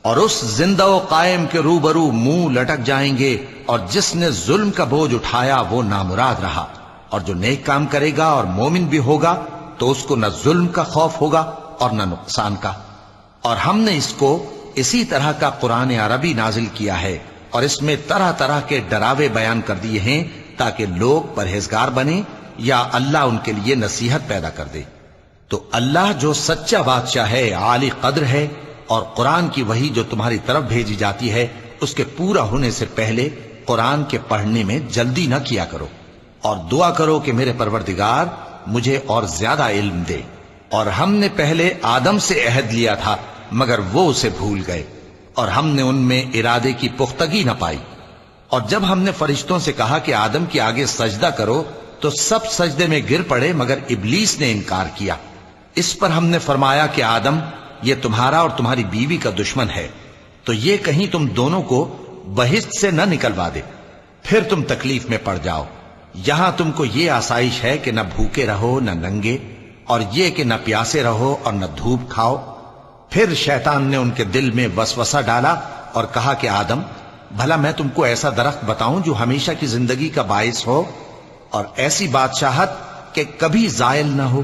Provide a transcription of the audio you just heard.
اور اس زندہ و قائم کے روبرو منہ لٹک جائیں گے، اور جس نے ظلم کا بوجھ اٹھایا وہ نامراد رہا، اور جو نیک کام کرے گا اور مومن بھی ہوگا تو اس کو نہ ظلم کا خوف ہوگا اور نہ نقصان کا۔ اور ہم نے اس کو اسی طرح کا قرآن عربی نازل کیا ہے، اور اس میں طرح طرح کے ڈراوے بیان کر دیے ہیں تاکہ لوگ پرہیزگار بنیں یا اللہ ان کے لیے نصیحت پیدا کر دے۔ تو اللہ جو سچا بادشاہ ہے، عالی قدر ہے، اور قرآن کی وحی جو تمہاری طرف بھیجی جاتی ہے اس کے پورا ہونے سے پہلے قرآن کے پڑھنے میں جلدی نہ کیا کرو، اور دعا کرو کہ میرے پروردگار مجھے اور زیادہ علم دے۔ اور ہم نے پہلے آدم سے عہد لیا تھا مگر وہ اسے بھول گئے، اور ہم نے ان میں ارادے کی پختگی نہ پائی۔ اور جب ہم نے فرشتوں سے کہا کہ آدم کے آگے سجدہ کرو تو سب سجدے میں گر پڑے مگر ابلیس نے انکار کیا۔ اس پر ہم نے فرمایا کہ آدم، یہ تمہارا اور تمہاری بیوی کا دشمن ہے، تو یہ کہیں تم دونوں کو بہشت سے نہ نکلوا دے، پھر تم تکلیف میں پڑ جاؤ۔ یہاں تم کو یہ آسائش ہے کہ نہ بھوکے رہو نہ ننگے، اور یہ کہ نہ پیاسے رہو اور نہ دھوپ کھاؤ۔ پھر شیطان نے ان کے دل میں وسوسہ ڈالا اور کہا کہ آدم، بھلا میں تم کو ایسا درخت بتاؤں جو ہمیشہ کی زندگی کا باعث ہو، اور ایسی بادشاہت کہ کبھی زائل نہ ہو؟